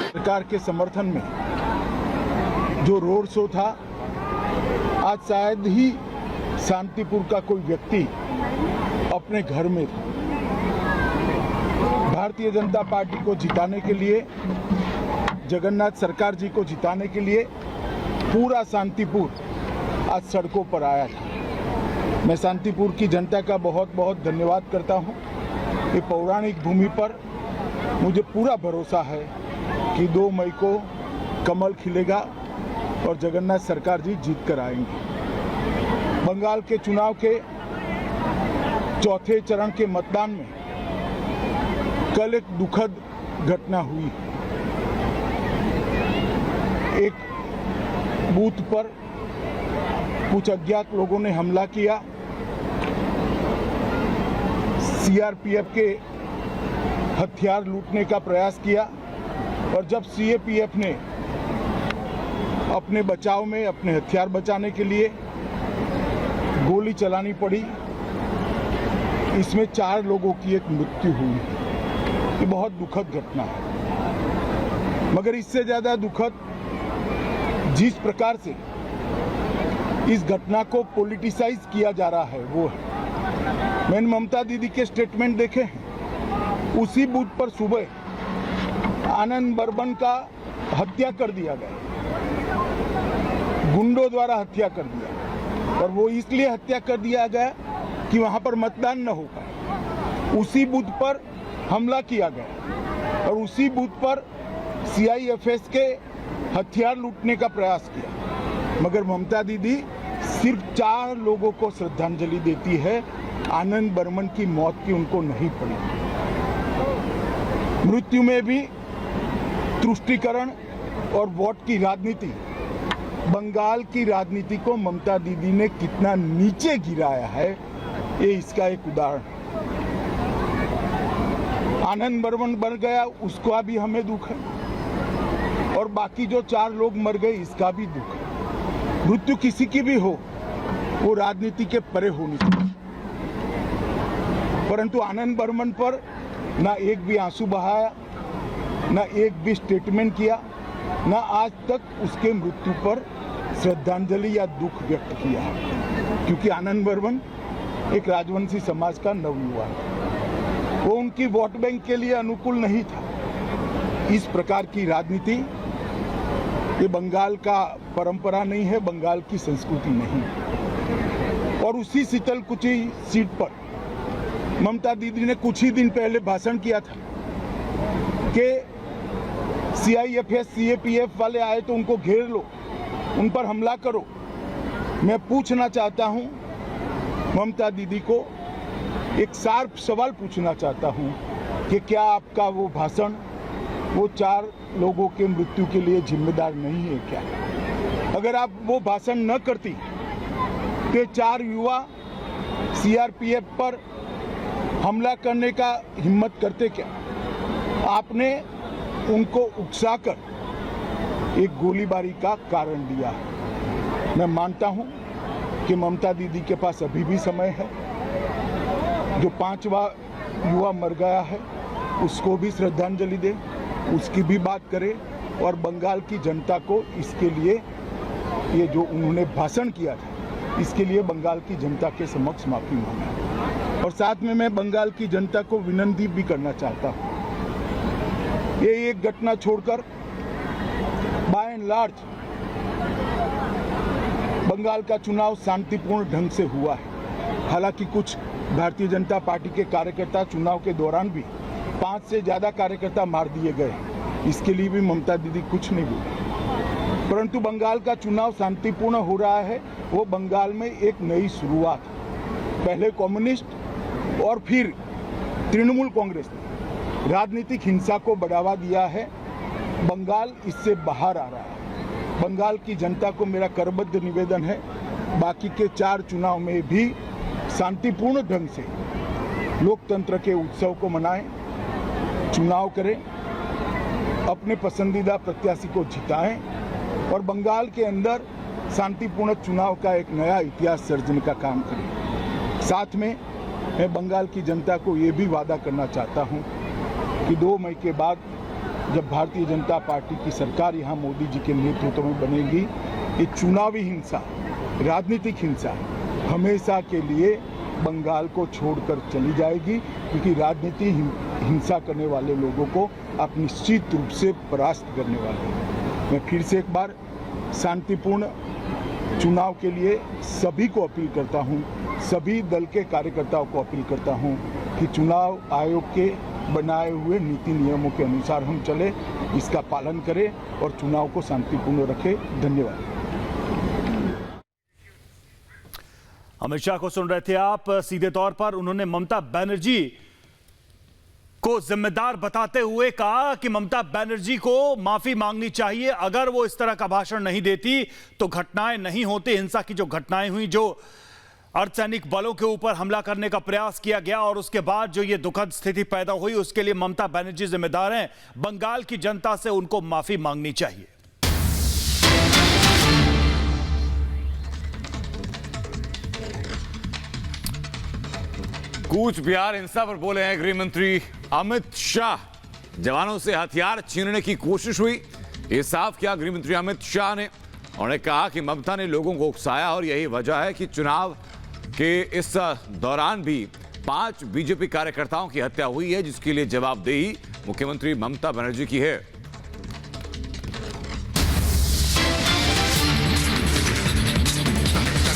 सरकार के समर्थन में जो रोड शो था, आज शायद ही शांतिपुर का कोई व्यक्ति अपने घर में था। भारतीय जनता पार्टी को जिताने के लिए, जगन्नाथ सरकार जी को जिताने के लिए पूरा शांतिपुर आज सड़कों पर आया था। मैं शांतिपुर की जनता का बहुत बहुत धन्यवाद करता हूं। ये पौराणिक भूमि पर मुझे पूरा भरोसा है कि 2 मई को कमल खिलेगा और जगन्नाथ सरकार जी जीत कर आएंगे। बंगाल के चुनाव के चौथे चरण के मतदान में कल एक दुखद घटना हुई। एक बूथ पर कुछ अज्ञात लोगों ने हमला किया। सीआरपीएफ के हथियार लूटने का प्रयास किया और जब सीएपीएफ ने अपने बचाव में, अपने हथियार बचाने के लिए गोली चलानी पड़ी, इसमें 4 लोगों की एक मृत्यु हुई। ये बहुत दुखद घटना है। मगर इससे ज्यादा दुखद जिस प्रकार से इस घटना को पॉलिटिसाइज किया जा रहा है वो है। मैंने ममता दीदी के स्टेटमेंट देखे हैं। उसी बूथ पर सुबह आनंद बर्मन का हत्या कर दिया गया, गुंडों द्वारा हत्या कर दिया, और वो इसलिए हत्या कर दिया गया कि वहां पर मतदान न हो पाए। उसी बूथ पर हमला किया गया और उसी बूथ पर सीआईएफएस के हथियार लूटने का प्रयास किया। मगर ममता दीदी सिर्फ 4 लोगों को श्रद्धांजलि देती है। आनंद बर्मन की मौत की उनको नहीं पड़ी। मृत्यु में भी तुष्टीकरण और वोट की राजनीति, बंगाल की राजनीति को ममता दीदी ने कितना नीचे गिराया है, ये इसका एक उदाहरण। आनंद बर्मन मर गया, उसका भी हमें दुख है, और बाकी जो 4 लोग मर गए इसका भी दुख है। मृत्यु किसी की भी हो, वो राजनीति के परे होनी चाहिए। परंतु आनंद बर्मन पर ना एक भी आंसू बहाया, ना एक भी स्टेटमेंट किया, ना आज तक उसके मृत्यु पर श्रद्धांजलि या दुख व्यक्त किया है। क्योंकि आनंद बर्मन एक राजवंशी समाज का नवयुवा है, वो उनकी वोट बैंक के लिए अनुकूल नहीं था। इस प्रकार की राजनीति ये बंगाल का परंपरा नहीं है, बंगाल की संस्कृति नहीं। और उसी शीतलकुची सीट पर ममता दीदी ने कुछ ही दिन पहले भाषण किया था कि सीआईएफएस सीएपीएफ वाले आए तो उनको घेर लो, उन पर हमला करो। मैं पूछना चाहता हूं ममता दीदी को, एक शार्प सवाल पूछना चाहता हूं कि क्या आपका वो भाषण वो 4 लोगों के मृत्यु के लिए जिम्मेदार नहीं है क्या? अगर आप वो भाषण न करती तो 4 युवा सीआरपीएफ पर हमला करने का हिम्मत करते क्या? आपने उनको उकसाकर एक गोलीबारी का कारण दिया। मैं मानता हूं कि ममता दीदी के पास अभी भी समय है। जो 5वां युवा मर गया है उसको भी श्रद्धांजलि दे, उसकी भी बात करे, और बंगाल की जनता को इसके लिए, ये जो उन्होंने भाषण किया था, इसके लिए बंगाल की जनता के समक्ष माफी मांगे। और साथ में मैं बंगाल की जनता को विनती भी करना चाहता हूं। ये एक घटना छोड़कर बाय एंड लार्ज बंगाल का चुनाव शांतिपूर्ण ढंग से हुआ है। हालांकि कुछ भारतीय जनता पार्टी के कार्यकर्ता चुनाव के दौरान भी 5 से ज्यादा कार्यकर्ता मार दिए गए, इसके लिए भी ममता दीदी कुछ नहीं बोली। परंतु बंगाल का चुनाव शांतिपूर्ण हो रहा है, वो बंगाल में एक नई शुरुआत। पहले कम्युनिस्ट और फिर तृणमूल कांग्रेस ने राजनीतिक हिंसा को बढ़ावा दिया है। बंगाल इससे बाहर आ रहा है। बंगाल की जनता को मेरा करबद्ध निवेदन है, बाकी के 4 चुनाव में भी शांतिपूर्ण ढंग से लोकतंत्र के उत्सव को मनाएं, चुनाव करें, अपने पसंदीदा प्रत्याशी को जिताएं और बंगाल के अंदर शांतिपूर्ण चुनाव का एक नया इतिहास सर्जने का काम करें। साथ में मैं बंगाल की जनता को ये भी वादा करना चाहता हूं कि 2 मई के बाद जब भारतीय जनता पार्टी की सरकार यहाँ मोदी जी के नेतृत्व में बनेगी, ये चुनावी हिंसा, राजनीतिक हिंसा हमेशा के लिए बंगाल को छोड़कर चली जाएगी, क्योंकि राजनीति हिंसा करने वाले लोगों को आप निश्चित रूप से परास्त करने वाले हैं। मैं फिर से एक बार शांतिपूर्ण चुनाव के लिए सभी को अपील करता हूं, सभी दल के कार्यकर्ताओं को अपील करता हूं कि चुनाव आयोग के बनाए हुए नीति नियमों के अनुसार हम चले, इसका पालन करें और चुनाव को शांतिपूर्ण रखें। धन्यवाद। अमित शाह को सुन रहे थे आप। सीधे तौर पर उन्होंने ममता बनर्जी को जिम्मेदार बताते हुए कहा कि ममता बनर्जी को माफी मांगनी चाहिए। अगर वो इस तरह का भाषण नहीं देती तो घटनाएं नहीं होती। हिंसा की जो घटनाएं हुई, जो अर्धसैनिक बलों के ऊपर हमला करने का प्रयास किया गया और उसके बाद जो ये दुखद स्थिति पैदा हुई, उसके लिए ममता बनर्जी जिम्मेदार हैं। बंगाल की जनता से उनको माफी मांगनी चाहिए। कूच बिहार हिंसा पर बोले हैं गृह मंत्री अमित शाह। जवानों से हथियार छीनने की कोशिश हुई, ये साफ किया गृह मंत्री अमित शाह ने। उन्होंने कहा कि ममता ने लोगों को उकसाया और यही वजह है कि चुनाव के इस दौरान भी 5 बीजेपी कार्यकर्ताओं की हत्या हुई है, जिसके लिए जवाबदेही मुख्यमंत्री ममता बनर्जी की है।